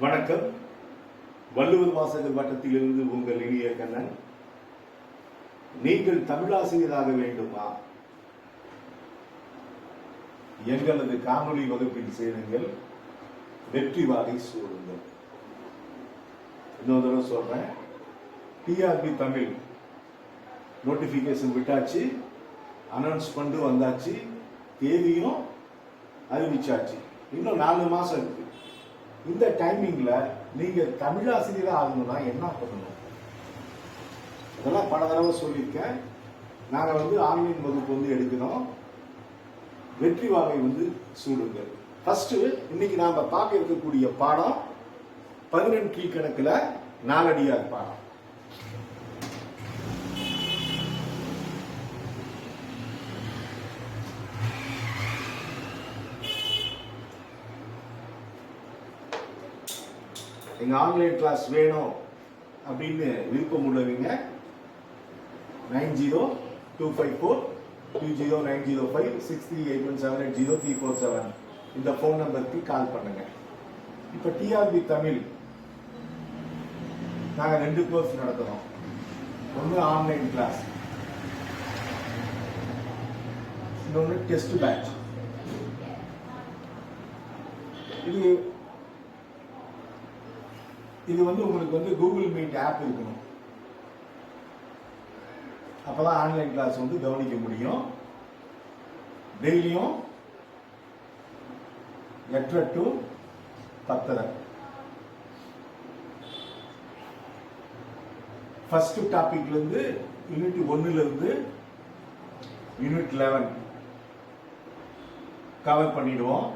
வணக்கம். வள்ளுவர் வாசகர் வட்டத்திலிருந்து உங்கள் இனிய கண்ணன். நீங்கள் தமிழாசிரியராக வேண்டுமா? எங்களது காணொலி வகுப்பில் சேருங்கள், வெற்றி வாகை சூடுங்கள். இன்னொரு தடவை சொல்றேன், டிஆர்பி தமிழ் நோட்டிபிகேஷன் விட்டாச்சு, அனௌன்ஸ் பண்ணி வந்தாச்சு, தேதியும் அறிவிச்சாச்சு. இன்னும் 4 மாசம் இருக்கு. இந்த டைமிங்ல நீங்க தமிழாசிரியர் ஆகணும்னா என்ன பண்ணணும்? இதெல்லாம் பல தடவை சொல்லியிருக்கேன். நாங்க ஆன்லைன் வகுப்பு எடுக்கணும். வெற்றி வாகை சூடுங்கள். ஃபர்ஸ்ட் இன்னைக்கு நாம பார்க்க இருக்கக்கூடிய பாடம் 11 கீழ்கணக்குல நாலடியார் பாடம். எங்க ஆன்லைன் கிளாஸ் வேணும் அப்படின்னு விருப்பம் உள்ளவங்க 90254209056381780347 இந்த போன் நம்பருக்கு கால் பண்ணுங்க. இப்ப டிஆர்பி தமிழ் நாங்க 2 கோர்ஸ் நடத்துறோம். ஒன்னு ஆன்லைன் கிளாஸ், இன்னொன்னு டெஸ்ட் பேட்ச். இது உங்களுக்கு கூகுள் மீட் ஆப் இருக்கணும். அப்பதான் ஆன்லைன் கிளாஸ் கவனிக்க முடியும். டெய்லியும் 8 to 10. ஃபர்ஸ்ட் டாபிக்ல இருந்து யூனிட் 1ல இருந்து யூனிட் 11 கவர் பண்ணிடுவோம்.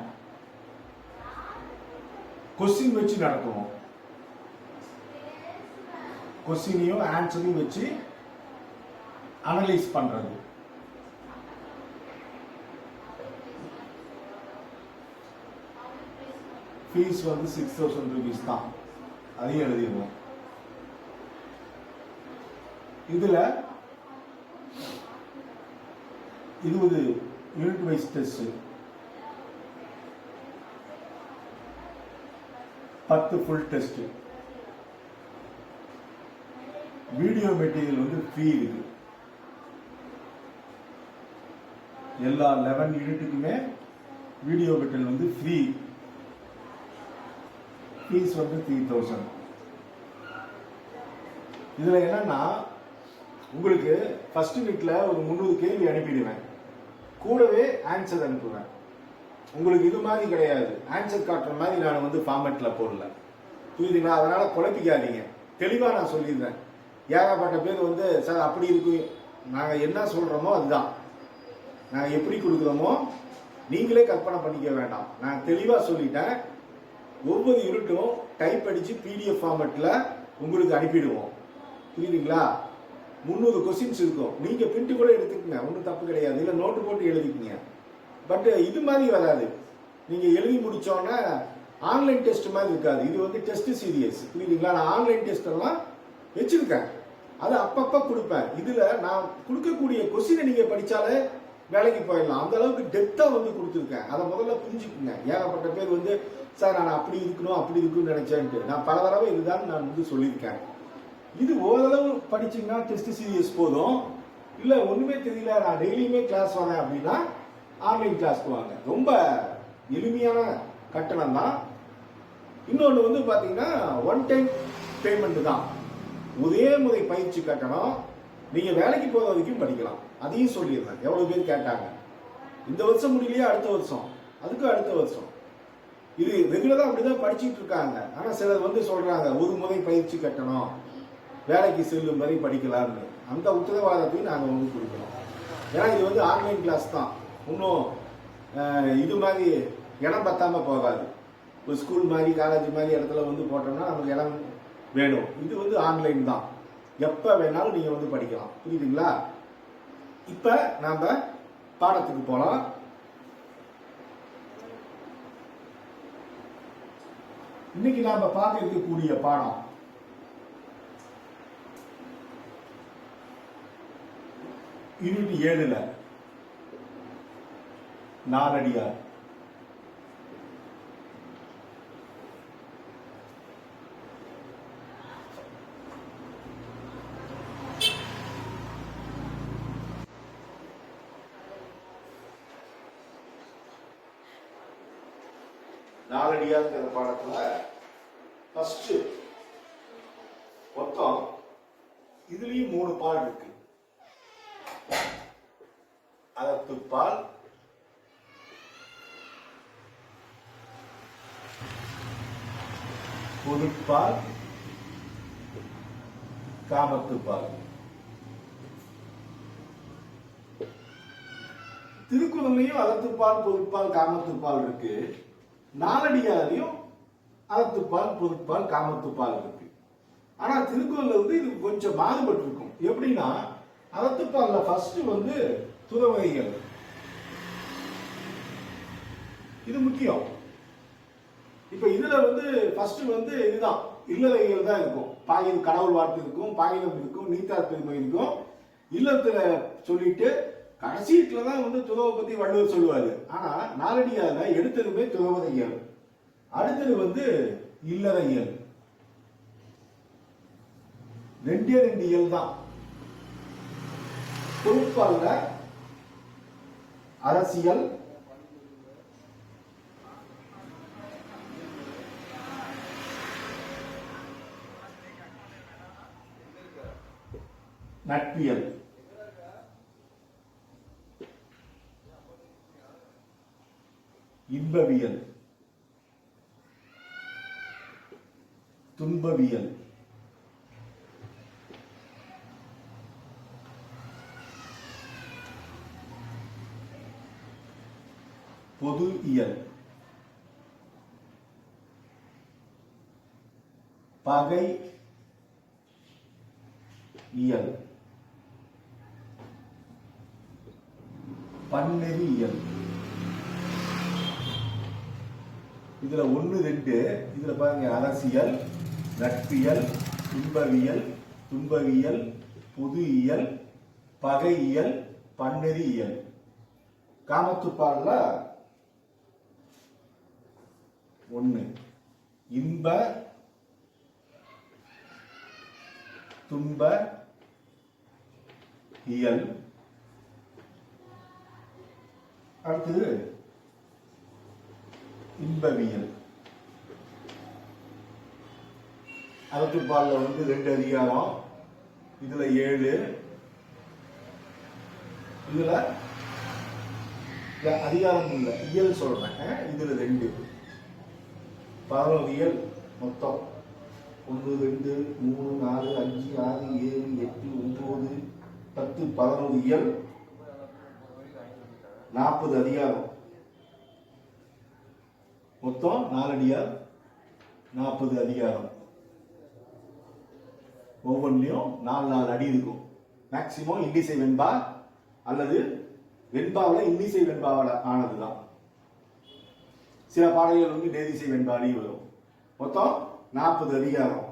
கொஸ்டின் வச்சு நடத்துவோம். கொஸ்டினையும் ஆன்சரையும் வச்சு அனலைஸ் பண்றது. ஃபீஸ் 6000 ரூபீஸ் தான். அதையும் எழுதிடுவோம். இதுல 20 unit wise test, 10 full test. Video material free இருக்கு. எல்லா 11 யூனிட்டுக்குமே வீடியோ மெட்டீரியல் ஃப்ரீ. ஃபீஸ் 3000. இதுல என்னன்னா, உங்களுக்கு ஃபர்ஸ்ட் யூனிட்ல ஒரு 300 கேள்வி அனுப்பிடுவேன். கூடவே ஆன்சர் அனுப்புவேன். உங்களுக்கு இது மாதிரி கிடையாது, ஆன்சர் காட்டுற மாதிரி நான் ஃபார்மேட்ல போடல. புரியுதுங்களா? அதனால குழப்பிக்காதீங்க. தெளிவா நான் சொல்லிடுறேன். ஏகப்பட்ட பேர் சார் அப்படி இருக்கு, நாங்க என்ன சொல்றோமோ அதுதான், நாங்க எப்படி கொடுக்குறோமோ நீங்களே கற்பனை பண்ணிக்க வேண்டாம். நான் தெளிவா சொல்லிட்டேன். ஒவ்வொரு யூனிட்டும் டைப் அடிச்சு பிடிஎஃப் ஃபார்மேட்ல உங்களுக்கு அனுப்பிடுவோம். புரியுதுங்களா? 300 கொஸ்டின்ஸ் இருக்கும். நீங்க பிரிண்ட் கூட எடுத்துக்கங்க, ஒன்றும் தப்பு கிடையாது. இல்ல நோட்டு போட்டு எழுதிக்கங்க. பட் இது மாதிரி வராது. நீங்க எழுதி முடிச்சோன்னா ஆன்லைன் டெஸ்ட் மாதிரி இருக்காது. இது டெஸ்ட் சீரியஸ். புரியுதுங்களா? நான் ஆன்லைன் டெஸ்ட் எல்லாம் வச்சிருக்கேன். அது அப்பப்ப கொடுப்பேன். இதுல நான் கொடுக்கக்கூடிய கொஸ்டினை நீங்க படிச்சாலே வேலைக்கு போயிடலாம். அந்த அளவுக்கு டெப்தா கொடுத்துருக்கேன். அதை முதல்ல புரிஞ்சுக்குங்க. ஏகப்பட்ட பேர் சார் நான் அப்படி இருக்கணும் அப்படி இருக்குன்னு நினைச்சேன்ட்டு நான் பல தடவை இதுதான் நான் சொல்லியிருக்கேன். இது ஓரளவு படிச்சீங்கன்னா டெஸ்ட் சீரியஸ் போதும். இல்ல ஒண்ணுமே தெரியல, நான் டெய்லியுமே கிளாஸ் வரேன் அப்படின்னா ஆன்லைன் கிளாஸ்க்கு வாங்க. ரொம்ப எளிமையான கட்டணம் தான். இன்னொன்னு பாத்தீங்கன்னா ஒன் டைம் பேமெண்ட் தான். ஒரே முறை பயிற்சி கட்டணம். நீங்க வேலைக்கு போற வரைக்கும் படிக்கலாம். அதையும் சொல்லிடுறேன். எவ்வளவு பேர் கேட்டாங்க. இந்த வருஷம் முடியலையா, அடுத்த வருஷம், அதுக்கு அடுத்த வருஷம். இது ரெகுலரா அப்படிதான் படிச்சுட்டு இருக்காங்க. ஆனா சிலர் சொல்றாங்க ஒரு முறை பயிற்சி கட்டணம், வேலைக்கு செல்லும் வரை படிக்கலாம்னு. அந்த உத்தரவாதத்தையும் நாங்க கொடுக்கிறோம். ஏன்னா இது ஆன்லைன் கிளாஸ் தான். இன்னும் இது மாதிரி இடம் பத்தாம போகாது. ஒரு ஸ்கூல் மாதிரி காலேஜ் மாதிரி இடத்துல போட்டோம்னா நமக்கு இடம் வேணும். இது ஆன்லைன் தான். எப்ப வேணாலும் நீங்க படிக்கலாம். புரியுதுங்களா? இப்ப நாம பாடத்துக்கு போலாம். இன்னைக்கு நாம பார்க்க இருக்கக்கூடிய பாடம் யூனிட் 7ல நாலடியார். நாலடியாங்கிற பாடத்துல ஃபர்ஸ்ட் மொத்தம் இதுலயும் 3 பால் இருக்கு. அகத்துப்பால், பொதுப்பால், காமத்துப்பால். திருக்குறளையும் அகத்துப்பால், பொதுப்பால், காமத்துப்பால் இருக்கு. நாலடியாரையும் அகத்துப்பால், பொதுப்பால், காமத்துப்பால் இருக்கு. ஆனா திருக்குறள்ல இது கொஞ்சம் மாறுபட்டு இருக்கும். எப்படின்னா அகத்துப்பால்ல ஃபர்ஸ்ட் துறவகைகள், இது முக்கியம். இப்ப இதுல ஃபர்ஸ்ட் இதுதான் இல்லறைகள் தான் இருக்கும். பாகியம் கடவுள் வாழ்த்து இருக்கும், பாகியம் இருக்கும், நீத்தார் பெருமை இருக்கும். இல்லத்துல சொல்லிட்டு கடைசீட்டுல தான் துறவை பத்தி வள்ளுவர் சொல்லுவாரு. ஆனா நாலடியால எடுத்ததுமே துறவதையல், அடுத்தது இல்லறையல். 2 இயல் தான். பொறுப்பாள அரசியல், நட்பியல், இன்பவியல், துன்பவியல், பொது இயல், பகை இயல், பன்னெறி இயல். இதுல 1, 2 இதுல பாருங்க, அரசியல், நட்பியல், இன்பவியல், துன்பவியல், பொது இயல், பகை இயல், பன்னெறி இயல். காமத்துப்பால்ல 1 இன்ப, துன்ப இயல். அடுத்தது இன்பவியல். அகத்துப்பால்ல 2 அதிகாரம், இதுல 7, இதுல அதிகாரம் இல்ல, இயல் சொல்றேன். இதுல 2 11 இயல் மொத்தம். 1, 2, 3, 4, 5, 6, 7, 8, 9, 10, 11 இயல், 40 அதிகாரம். மொத்தம் 4 அடியார், 40 அதிகாரம். ஒவ்வொன்றிலையும் 4 அடி இருக்கும். மேக்சிமம் இன்னிசை வெண்பா அல்லது வெண்பாவில் இன்னிசை வெண்பாவில் ஆனதுதான். சில பாடல்கள் நேரிசை வெண்பாலையும் வரும். மொத்தம் 40 அதிகாரம்.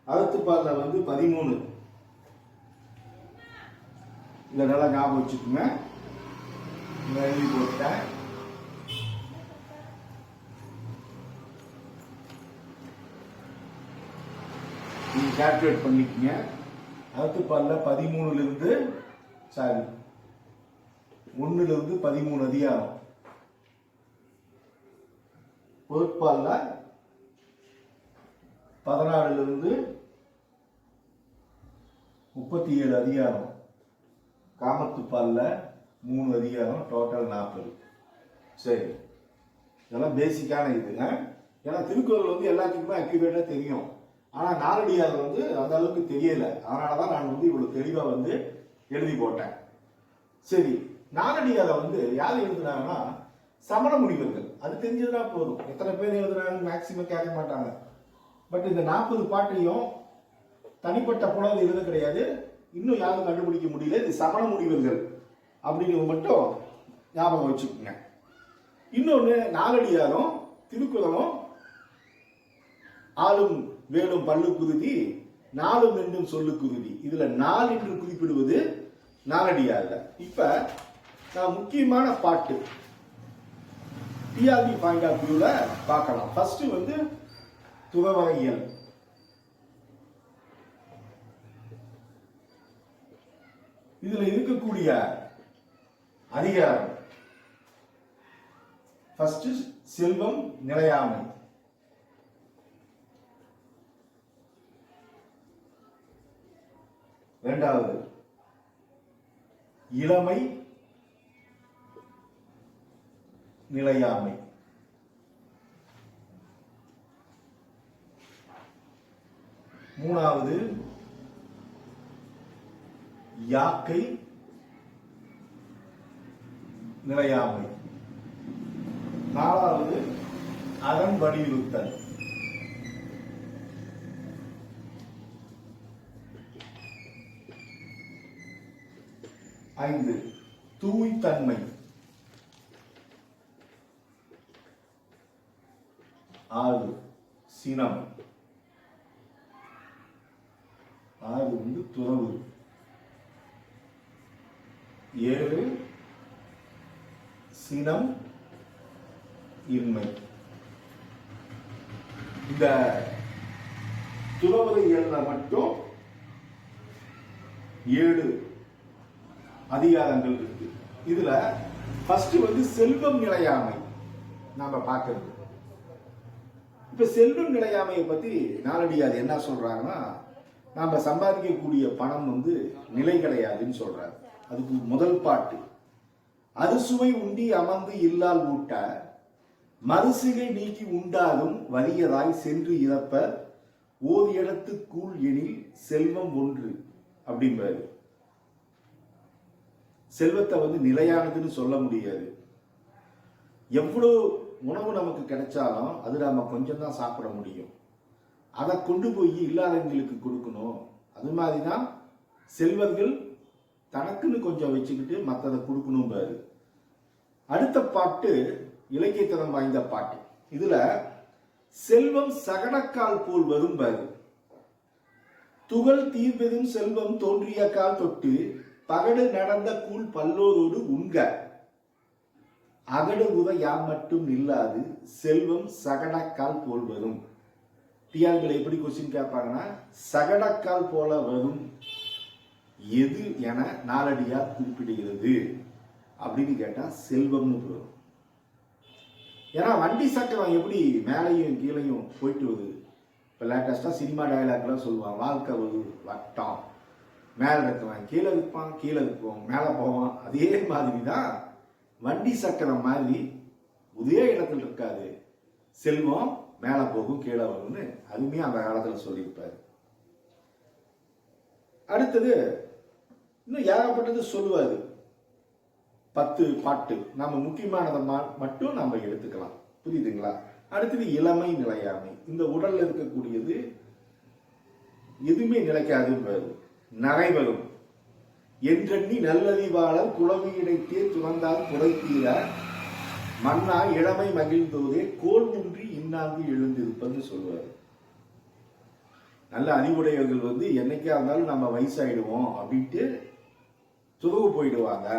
அகத்துப்பால்ல 13. இதை நல்லா ஞாபகம் வச்சுக்கோங்க. எழுதி போட்டேன். நீங்க கால்குலேட் பண்ணிக்கங்க. அகத்துப்பால்ல 13 இருந்து 1 இருந்து 13 அதிகாரம். பொதுப்பால்ல 14 இருந்து 37 அதிகாரம். காமத்துப்பால்ல 3 அதிகாரம், டோட்டல் 40. சரி, இதெல்லாம் பேசிக்கான இது. ஏன்னா திருக்குறள் எல்லாத்துக்குமே அக்யூரேட்டா தெரியும். ஆனா நாலடியார் அந்த அளவுக்கு தெரியல. அதனாலதான் நான் இவ்வளவு தெளிவா எழுதி போட்டேன். சரி, நாலடியார யார் எழுதுனாங்கன்னா சமண முனிவர்கள். அது தெரிஞ்சதுனா போதும். எத்தனை பேர் எழுதுறாங்க மேக்சிமம் கேட்க மாட்டாங்க. பட் இந்த 40 பாட்டையும் தனிப்பட்ட புலவர் எழுத கிடையாது. இன்னும் யாரும் கண்டுபிடிக்க முடியல. இது சமண முனிவர்கள் அப்படிங்கிறது மட்டும் ஞாபகம் வச்சுக்கோங்க. இன்னொன்னு, நாலடியாரும் திருக்குறளும் ஆளும் வேலும் பல்லு குருதி, நாளும் என்றும் சொல்லு குருதி. இதுல 4 என்று குறிப்பிடுவது நாலடியார்ல. இப்ப நான் முக்கியமான பாட்டு டிஆர்பி பாயிண்ட் ஆஃப் வியூல பார்க்கலாம். ஃபர்ஸ்ட் துறவரையியல். இதுல இருக்கக்கூடிய அதிகாரம் ஃபர்ஸ்ட் செல்வம் நிலையாமை, இரண்டாவது இளமை நிலையாமை, மூணாவது யாக்கை நிலையாமை, நாலாவது அதன் வலியுறுத்தல், ஐந்து தூய்த்தன்மை, ஆறு சினம், ஆறு துறவு, ஏழு சினம் இன்மை. இந்த துறவறைகள்ல மட்டும் 7 அதிகாரங்கள் இருக்கு. இதுல ஃபர்ஸ்ட் செல்வம் நிலையாமை நாம பார்க்கிறது. இப்ப செல்வம் நிலையாமையை பத்தி நாலடியார் என்ன சொல்றாங்கன்னா, நாம சம்பாதிக்கக்கூடிய பணம் நிலை கிடையாதுன்னு சொல்றாரு. அதுக்கு முதல் பாட்டு, அது சுவை உண்டி அமர்ந்து இல்லால் ஊட்ட மறுசிகை நீக்கி உண்டாகும் வலியதாய் சென்று இறப்ப ஓர் இடத்து கூழ் எனில் செல்வம் ஒன்று அப்படின்றாரு. செல்வத்தை நிலையானதுன்னு சொல்ல முடியாது. எவ்வளவு உணவு நமக்கு கிடைச்சாலும் அது நாம கொஞ்சம் தான் சாப்பிட முடியும். அதை கொண்டு போய் இல்லாதவங்களுக்கு கொடுக்கணும். அது மாதிரிதான் செல்வர்கள் தனக்குன்னு கொஞ்சம் வச்சுக்கிட்டு மற்றதை கொடுக்கணும் பாரு. அடுத்த பாட்டு இலக்கியத்தனம் வாய்ந்த பாட்டு. இதுல செல்வம் சகடக்கால் போல் வரும் பாரு. துகள் தீர்வதும் செல்வம் தோன்றிய கால் தொட்டு பகடு நடந்த கூழ் பல்லோரோடு உண்க அகடு உத யாம் மட்டும் இல்லாது செல்வம் சகடக்கால் போல் வரும். டிஆர்கள் எப்படி கொஸ்டின் கேட்பாங்கன்னா, சகடக்கால் போல வரும் எது என நாலடியார் குறிப்பிடுகிறது அப்படின்னு கேட்டா செல்வம்னு வரும். ஏன்னா வண்டி சக்கரம் எப்படி மேலையும் கீழையும் போயிட்டு வருது. இப்போ லேட்டஸ்டா சினிமா டயலாக்லாம் சொல்லுவான், வாழ்க்கை ஒரு வட்டம், மேலே இருக்கவன் கீழே இருப்பான், கீழே இருப்போம் மேலே போவான். அதே மாதிரி தான் வண்டி சக்கரம் மாதிரி ஒரே இடத்துல இருக்காது. செல்வம் மேலே போகும் கீழே வரும்னு அருமையா அந்த காலத்தில் சொல்லியிருப்பாரு. அடுத்தது இன்னும் ஏகப்பட்டது சொல்லுவாரு. 10 பாட்டு நம்ம முக்கியமானதை மட்டும் நம்ம எடுத்துக்கலாம். புரியுதுங்களா? அடுத்தது இளமை நிலையாமை. இந்த உடல்ல இருக்கக்கூடியது எதுவுமே நிலைக்காது, நரைவரும் என்றெண்ணி நல்லறிவாளர் குளவி இடைத்தே துறந்தால் புடைத்தீர மன்னா இளமை மகிழ்ந்தோதே கோல் ஊன்றி இன்னாங்கு எழுந்திருப்பன்னு சொல்லுவாரு. நல்ல அறிவுடையவர்கள் என்னைக்கா இருந்தாலும் நம்ம வயசாயிடுவோம் அப்படின்ட்டு துறவு போயிடுவாங்க.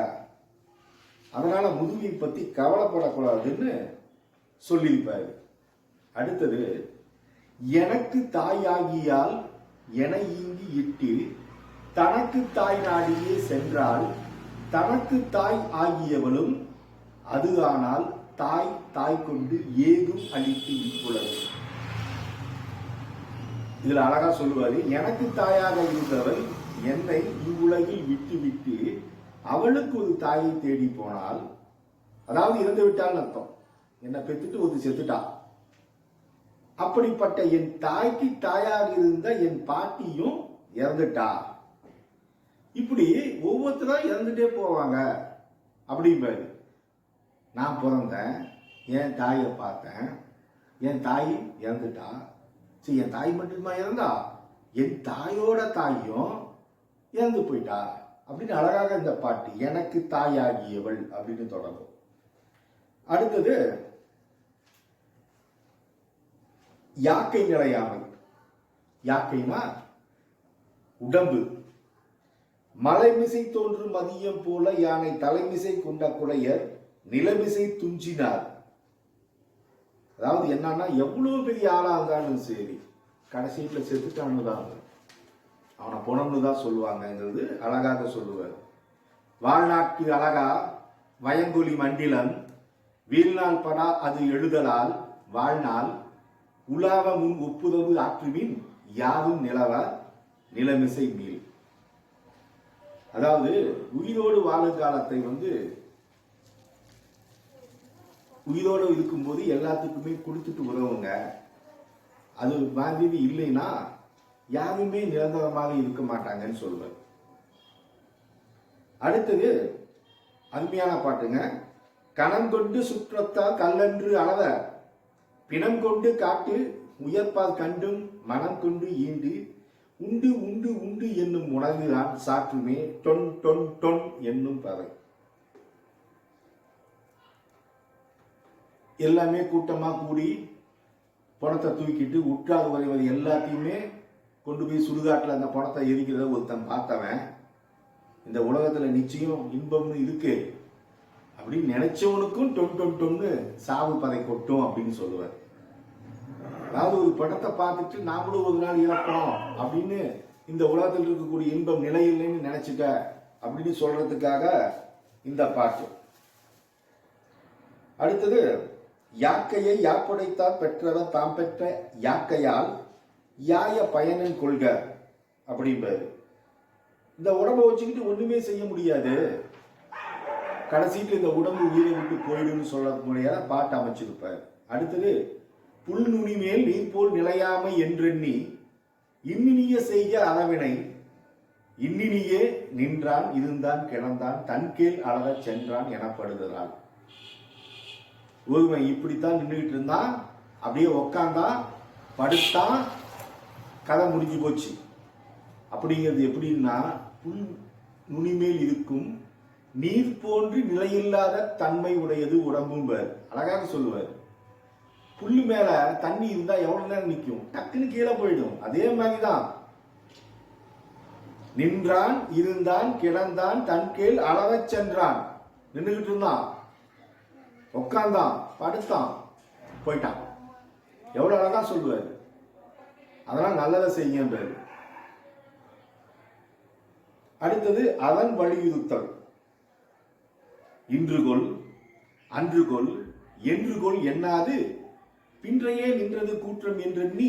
அதனால முதுகை பத்தி கவலைப்படக்கூடாதுன்னு சொல்லியிருப்பாரு. அடுத்தது எனக்கு தாயாகியால் என ஈங்கி இட்டு தனக்கு தாய் நாடியே சென்றால் தனக்கு தாய் ஆகியவளும் அது ஆனால் தாய் தாய் கொண்டு ஏகும் அளித்து இப்புலது. இதுல அழகா சொல்லுவாரு, எனக்கு தாயாக இருந்தவள் என்னை இவ்வுலகில் விட்டு விட்டு அவளுக்கு ஒரு தாயை தேடி போனால், அதாவது இறந்து விட்டால் அர்த்தம், என்னை பெற்றுட்டு ஒரு செத்துட்டா. அப்படிப்பட்ட என் தாய்க்கு தாயாக இருந்த என் பாட்டியும் இறந்துட்டா. இப்படி ஒவ்வொருத்தரும் இறந்துட்டே போவாங்க அப்படிம்பாரு. நான் பிறந்தேன், என் தாயை பார்த்தேன், என் தாய் இறந்துட்டா. சரி, என் தாய் மட்டுமா இறந்தா, என் தாயோட தாயும் இறந்து போயிட்டா அப்படின்னு அழகாக இந்த பாட்டு எனக்கு தாயாகியவள் அப்படின்னு தொடங்கும். அடுத்தது யாக்கை நிலையாமை. யாக்கைனா உடம்பு. மலைமிசை தோன்றும் மதியம் போல யானை தலைமிசை கொண்ட குடையர் நிலமிசை துஞ்சினார். அதாவது என்னன்னா, எவ்வளவு பெரிய ஆளா இருந்தாலும் சரி கடைசியில செத்துட்டான்னு தான் அவனை பொணம்னு தான் சொல்லுவாங்கிறது அழகாக சொல்லுவார். வாழ்நாட்டு அழகா வயங்கொலி மண்டிலம் வீழ்நாள் படா அது எழுதலால் வாழ்நாள் உலாவ முன் ஒப்புதவு ஆற்றுவின் யாவும் நிலவ நிலமிசை மீள். அதாவது உயிரோடு வாழும் காலத்தை உயிரோடு இருக்கும்போது எல்லாத்துக்குமே கொடுத்துட்டு உறவுங்க. அது மாதிரி இல்லைன்னா யாருமே நிரந்தரமாக இருக்க மாட்டாங்கன்னு சொல்லுவேன். அடுத்தது அருமையான பாட்டுங்க. கணம் கொண்டு சுற்றத்தால் கல்லன்று அளவ பிணம் கொண்டு காட்டு உயர்ப்பால் கண்டும் மனம் கொண்டு ஈண்டு உண்டு உண்டு உண்டு என்னும் உணர்வுதான் சாற்றுமே டொன் டொன் டொன் என்னும் பறை. எல்லாமே கூட்டமா கூடி பணத்தை தூக்கிட்டு உற்றார் வரைவது எல்லாத்தையுமே கொண்டு போய் சுடுகாட்டில் அந்த பணத்தை எரிக்கிறத ஒருத்தன் பார்த்தவன் இந்த உலகத்துல நிச்சயம் இன்பம்னு இருக்கு அப்படின்னு நினைச்சவனுக்கும் டொன் டொன் டொன்னு சாவு பறை கொட்டும் அப்படின்னு சொல்லுவார். அதாவது ஒரு படத்தை பார்த்துட்டு நாமளும் ஒரு நாள் இறப்போம் அப்படின்னு இந்த உலகத்தில் இருக்கக்கூடிய இன்பம் நிலையில்லைன்னு நினைச்சுக்க அப்படின்னு சொல்றதுக்காக இந்த பாட்டு. அடுத்தது யாக்கையை யாப்புடைத்தால் பெற்றவர் தாம் பெற்ற யாக்கையால் யாய பயனன் கொள்க அப்படின்பாரு. இந்த உடம்பை வச்சுக்கிட்டு ஒண்ணுமே செய்ய முடியாது, கடைசிக்கு இந்த உடம்பு உயிரை விட்டு போயிடுன்னு சொல்ல முடியாத பாட்டு அமைச்சிருப்பார். அடுத்தது புல் நுனி மேல் நீர் போல் நிலையாமை என்றெண்ணி இன்னினிய செய்க அளவினை இன்னினியே நின்றான் இருந்தான் கிடந்தான் தன்கேல் அளவச் சென்றான் எனப்படுகிறான். ஒருவன் இப்படித்தான் நின்றுகிட்டு இருந்தான், அப்படியே உக்காந்தான், படுத்தான், கதை முடிஞ்சு போச்சு. அப்படிங்கிறது எப்படின்னா புல் நுனிமேல் இருக்கும் நீர் போன்று நிலையில்லாத தன்மை உடையது உடம்பும்பார். அழகாக சொல்லுவார். புல்லு மேல தண்ணி இருந்தா எவ்வளவு நேரம் நிற்கும், டக்குன்னு கீழே போயிடும். அதே மாதிரிதான் நின்றான் இருந்தான் கிடந்தான் தன்கேல் அளவச் சென்றான். நின்றுகிட்டு இருந்தான், உட்கார்ந்தான், படுத்தான், போயிட்டான். எவ்வளவு அழகா சொல்லுவாரு. அதெல்லாம் நல்லதை செய்ய. அடுத்தது அவன் வலியுறுத்தல். இன்றுகொள் அன்றுகொள் என்றுகொள் எண்ணாது பின்றையே நின்றது கூற்றம் என்றெண்ணி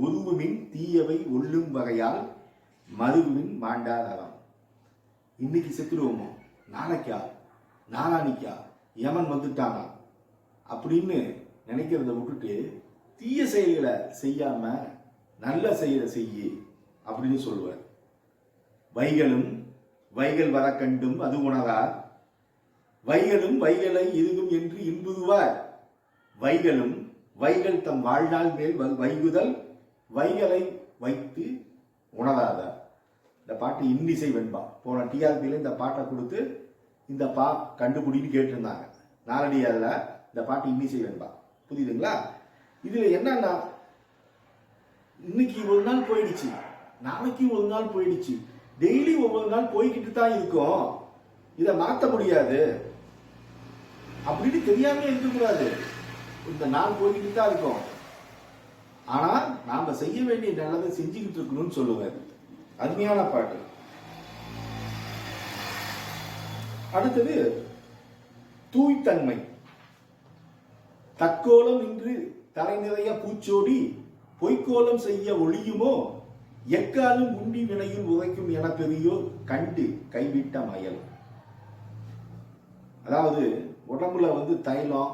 உருவுமின் தீயவை ஒள்ளும் வகையால் மருவின் மாண்டாதாரம். இன்னைக்கு செத்துருவோமோ, நாளைக்கா நாளானிக்கா யமன் வந்துட்டானா அப்படின்னு நினைக்கிறத விட்டுட்டு தீய செயல்களை செய்யாம நல்ல செயலை செய்யி அப்படின்னு சொல்லுவார். வைகளும் வைகள் வர கண்டும் அது உணரார் வைகளும் வைகளை இருகும் என்று இன்புதுவார் வைகளும் வைகள் தம் வாழ்நாள் மேல் வைகுதல் வைகளை வைத்து உணராதார். இந்த பாட்டு இன்னிசை வெண்பா. போன டிஆர்பியில இந்த பாட்டை கொடுத்து இந்த கண்டுபிடின்னு கேட்டிருந்தாங்க. நாலடியார்ல இந்த பாட்டு இன்னிசை வெண்பா. புரியுதுங்களா? இதுல என்னன்னா இன்னைக்கு ஒரு நாள் போயிடுச்சு, நாளைக்கு ஒரு நாள் போயிடுச்சு, டெய்லி ஒவ்வொரு நாள் போய்கிட்டு தான் இருக்கும். இதை மாற்ற முடியாது அப்படின்னு தெரியாம இருக்கக்கூடாது. இந்த நாள் போய்கிட்டு தான் இருக்கும். ஆனா நாம செய்ய வேண்டிய நல்லதை செஞ்சுக்கிட்டு இருக்கணும்னு சொல்லுவார். அருமையான பாட்டு. அடுத்தது தூய்த்தன்மை. தற்கோலம் இன்று தலை நிறைய பூச்சோடி பொய்க்கோலம் செய்ய ஒளியுமோ எக்காலும் உண்டி வினையில் உதைக்கும் என பெரியோர் கண்டு கைவிட்ட மயல். அதாவது உடம்புல தைலம்,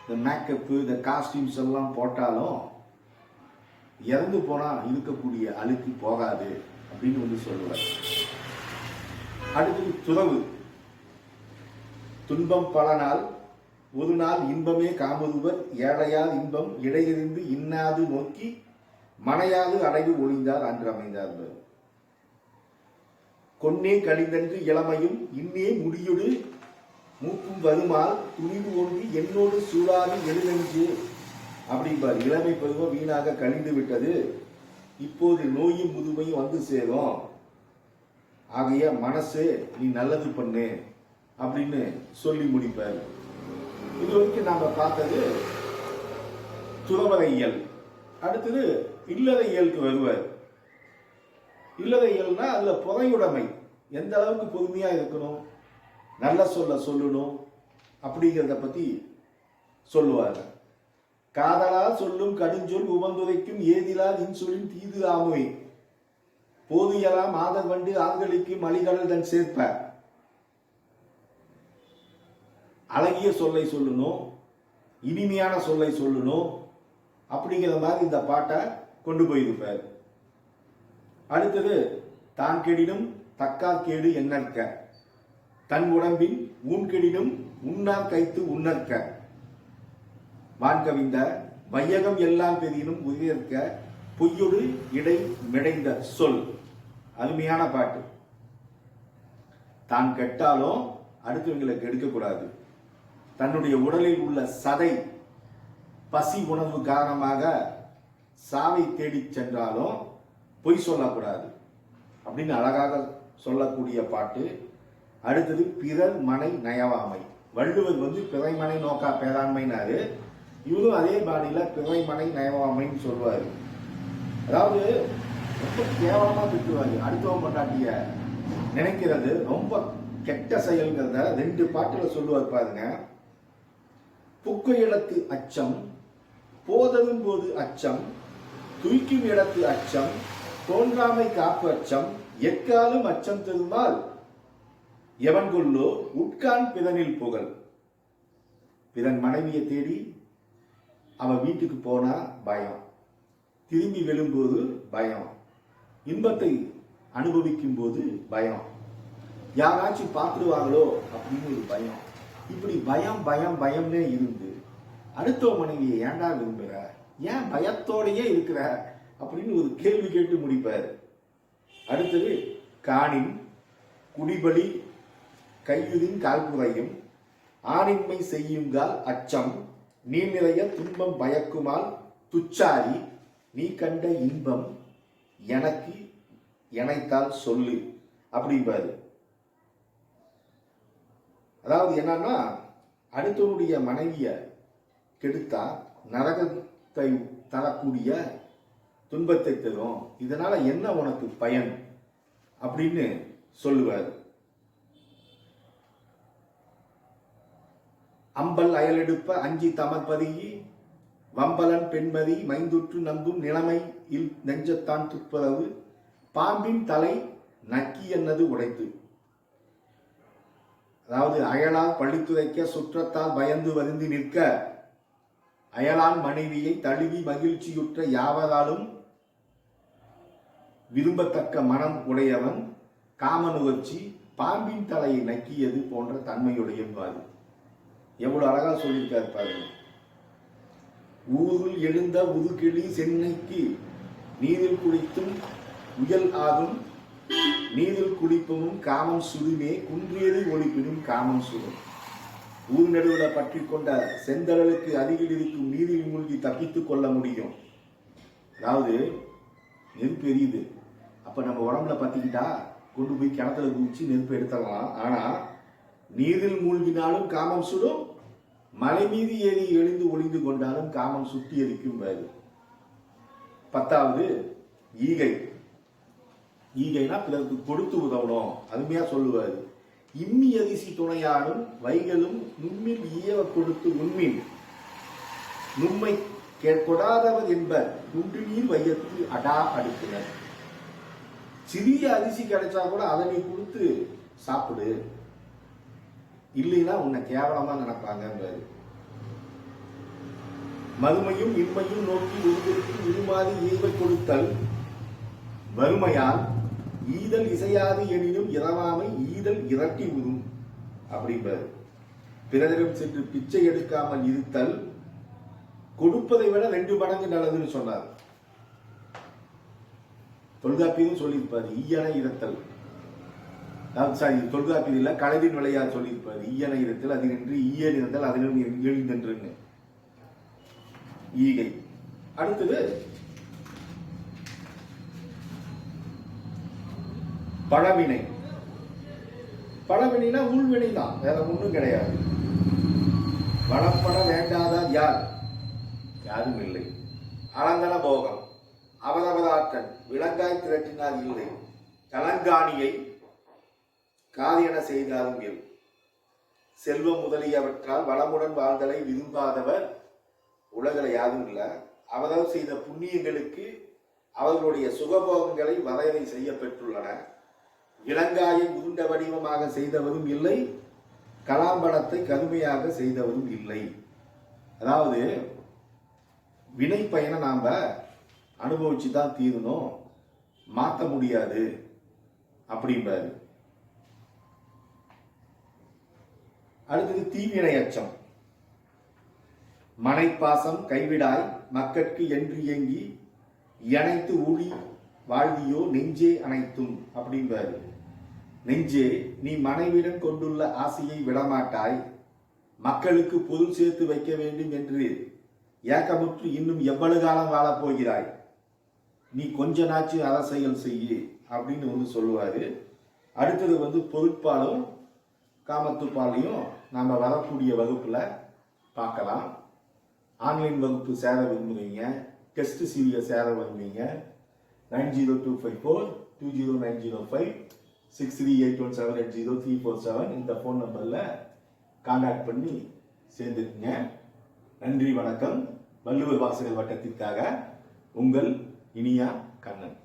இந்த மேக்கப்பு, இந்த காஸ்டியூம்ஸ் எல்லாம் போட்டாலும் இறந்து போனா இருக்கக்கூடிய அழுக்கு போகாது அப்படின்னு சொல்லுவார். அடுத்தது துறவு. துன்பம் பல நாள் ஒரு நாள் இன்பமே காமதுவர் ஏழையால் இன்பம் இடையறிந்து இன்னாது நோக்கி மனையாது அடைவு ஒளிந்தார் அன்று அமைந்தார். கொன்னே கழிந்தன்று இளமையும் இன்னே முடியொடு மூக்கும் வருமால் துணிவு ஒன்றி என்னோடு சூழாது எழுநெஞ்சு அப்படிம்பார். இளமை பருவம் வீணாக கழிந்து விட்டது, இப்போது நோயும் முதுமையும் வந்து சேரும், ஆகைய மனசு நீ நல்லது பண்ணு அப்படின்னு சொல்லி முடிப்பார். இது வரைக்கும் நாம பார்த்தது துறவற இயல். அடுத்தது இல்லற இயலுக்கு வருவார். இல்லற இயல்னா அதுல புறையுடைமை, எந்த அளவுக்கு பொறுமையா இருக்கணும், நல்ல சொல்ல சொல்லணும் அப்படிங்கிறத பத்தி சொல்லுவாங்க. காதலால் சொல்லும் கடுஞ்சொல் உவந்துரைக்கும் ஏதிலால் இன்சொலின் தீது ஆமுவை போதியலாம் ஆதர் வண்டு ஆண்களுக்கு மலிகடல் தன் சேர்ப்ப. அழகிய சொல்லை சொல்லணும், இனிமையான சொல்லை சொல்லணும் அப்படிங்கிற மாதிரி இந்த பாட்டை கொண்டு போயிருப்பார். அடுத்தது தான் கெடினும் தக்கார் கேடு எண்ணற்க, தன் உடம்பின் ஊன் கெடினும் உண்ணார் கைத்து உண்ணற்க, வான்கவிந்த வையகம் எல்லாம் பெரினும் உயர்க்க பொய்யொடு இடை மிடைந்த சொல். அருமையான பாட்டு. தான் கெட்டாலும் அடுத்தவங்களை கெடுக்கக்கூடாது. தன்னுடைய உடலில் உள்ள சதை பசி உணர்வு காரணமாக சாவை தேடி சென்றாலும் பொய் சொல்லக்கூடாது அப்படின்னு அழகாக சொல்லக்கூடிய பாட்டு. அடுத்தது பிறர் மனை நயவாமை. வள்ளுவர் பிறைமனை நோக்கா பேராண்மைனாரு, இவரும் அதே பாடியில பிறைமனை நயவாமைன்னு சொல்லுவாரு. அதாவது ரொம்ப கேவலமா திட்டுவாரு. அடுத்தவன் பொண்டாட்டிய நினைக்கிறது ரொம்ப கெட்ட செயல்கிறத 2 பாட்டுல சொல்லுவார் பாருங்க. புக்கு இடத்து அச்சம், போதரும் போது அச்சம், துய்க்கும் இடத்து அச்சம், தோன்றாமை காப்பு அச்சம், எக்காலும் அச்சம் திரும்பால் எவன் கொள்ளோ உட்கான் பிறனில் புகழ். பிறன் மனைவியை தேடி அவ வீட்டுக்கு போனா பயம், திரும்பி விழும்போது பயம், இன்பத்தை அனுபவிக்கும் போது பயம், யாராச்சும் பார்த்துடுவாங்களோ அப்படின்னு ஒரு பயம். இப்படி பயம் பயம் பயம்னே இருந்து அடுத்த மனைவியை ஏண்டா விரும்புற, ஏன் பயத்தோடையே இருக்கிற அப்படின்னு ஒரு கேள்வி கேட்டு முடிப்பார். அடுத்தது காணின் குடிபலி கையுதின் கால்புறையும் ஆணின்மை செய்யுங்கால் அச்சம் நீ நிறைய துன்பம் பயக்குமால் துச்சாரி நீ கண்ட இன்பம் எனக்கு எனைத்தால் சொல்லு அப்படிம்பாரு. அதாவது என்னன்னா, அடுத்தவனுடைய மனைவிய கெடுத்தா நரகத்தை தரக்கூடிய துன்பத்தை தரும், இதனால என்ன உனக்கு பயன் அப்படின்னு சொல்லுவார். அம்பல் அயலெடுப்ப அஞ்சி தமர்பதுகி வம்பலன் பெண்மதி மைந்துற்று நம்பும் நிலைமை இல் நெஞ்சத்தான் துப்புரவு பாம்பின் தலை நக்கி என்னது உடைத்து. அதாவது அயலால் பழித்துரைக்க சுற்றத்தால் பயந்து வருந்தி நிற்க அயலான் மனைவியை தழுவி மகிழ்ச்சியுற்ற யாவராலும் விரும்பத்தக்க மனம் உடையவன் காமனுகர்ச்சி பாம்பின் தலையை நக்கியது போன்ற தன்மையுடையவாறு. எவ்வளவு அழகா சொல்லியிருக்காரு பாருங்க. ஊரில் எழுந்த உதுகிளி சென்னைக்கு நீரில் குளித்தும் உயல் ஆகும் நீரில் குளிப்பமும் காமம் சுடுமே குன்றியது ஒளிப்பினும் காமம் சுடும். ஊர் நடுவில் பற்றி கொண்ட செந்தழலுக்கு அருகில் இருக்கும் நீரில் மூழ்கி தப்பித்துக் கொள்ள முடியும். அதாவது நெருப்பு எரியுது, அப்ப நம்ம உடம்புல பத்திக்கிட்டா கொண்டு போய் கிணத்துல குதிச்சு நெருப்பு எடுத்துடலாம். ஆனா நீரில் மூழ்கினாலும் காமம் சுடும், மலை மீது ஏறி எழுந்து ஒளிந்து கொண்டாலும் காமம் சுட்டி எரிக்கும். 10வது ஈகை. ஈகைனா பிறருக்கு கொடுத்து உதவணும், அருமையா சொல்லுவாரு. இம்மி அதிசி துணையாடும் வைகளும் நுண்மில் ஈயவ கொடுத்து உண்மின் நுண்மை கொடாதவர் என்பர் குண்டு நீர் வையத்து அடா அடுக்கினர். சிறிய அரிசி கிடைச்சா கூட அதை நீ கொடுத்து சாப்பிடு, இல்லைன்னா உன்னை கேவலமா நினைப்பாங்க. மறுமையும் இன்மையும் நோக்கி ஒருவருக்கு உருமாறி ஈவை கொடுத்தல் வறுமையால் ஈதல் இசையாது எனினும் இரவாமை ஈதல் இரட்டி உறும் அப்படின்பார். பிறரிடம் சென்று பிச்சை எடுக்காமல் இருத்தல் கொடுப்பதை விட 2 மடங்கு நல்லதுன்னு சொன்னார். தொல்காப்பியும் சொல்லியிருப்பார் ஈயன இருத்தல். சாரி, தொல்காப்பியில் இல்ல, கலைவின் விளையார் சொல்லியிருப்பார் ஈயன இருத்தல் அது நின்று ஈயன் இருத்தல் அதிலும் எழுந்தென்றுன்னு. ஈகை. அடுத்தது பழவினை. பழவினைனா உள்வினை தான், வேற ஒன்றும் கிடையாது. வளப்பட வேண்டாதார் யார், யாரும் இல்லை. அலங்கன போகம் அவரவராற்றன் விலங்காய் திரட்டினார் இல்லை, கலங்காணியை காரியன செய்தாலும் இல். செல்வம் முதலியவற்றால் வளமுடன் வாழ்தலை விரும்பாதவர் உலகில் யாரும் இல்லை. அவர்கள் செய்த புண்ணியங்களுக்கு அவர்களுடைய சுகபோகங்களை வரையறை செய்யப்பெற்றுள்ளன. இளங்காயை உருண்ட வடிவமாக செய்தவரும் இல்லை, கலாம்பழத்தை கருமையாக செய்தவரும் இல்லை. அதாவது வினை பயனை நாம அனுபவிச்சு தான் தீரணும், மாற்ற முடியாது அப்படின்றாரு. அடுத்தது தீவினை அச்சம். மனைப்பாசம் கைவிடாய் மக்கட்கு என்று இயங்கி இணைத்து ஊழி வாழ்வியோ நெஞ்சே அனைத்தும் அப்படின்றாரு. நெஞ்சே, நீ மனைவிடம் கொண்டுள்ள ஆசையை விடமாட்டாய், மக்களுக்கு பொருள் சேர்த்து வைக்க வேண்டும் என்று ஏக்கமுற்று இன்னும் எவ்வளவு காலம் வாழப் போகிறாய், நீ கொஞ்ச நாச்சு அரசியல் செய்ய அப்படின்னு சொல்லுவாரு. அடுத்தது பொருட்பாலும் காமத்துப்பாலையும் நாம வரக்கூடிய வகுப்புல பார்க்கலாம். ஆன்லைன் வகுப்பு சேர விரும்புறீங்க, டெஸ்ட் சீரியஸ் சேர விரும்புறீங்க, 9025420905 6381780347 இந்த ஃபோன் நம்பர்ல கான்டாக்ட் பண்ணி சேர்ந்துக்குங்க. நன்றி, வணக்கம். வள்ளுவர் வாசகர் வட்டத்திற்காக உங்கள் இனியா கண்ணன்.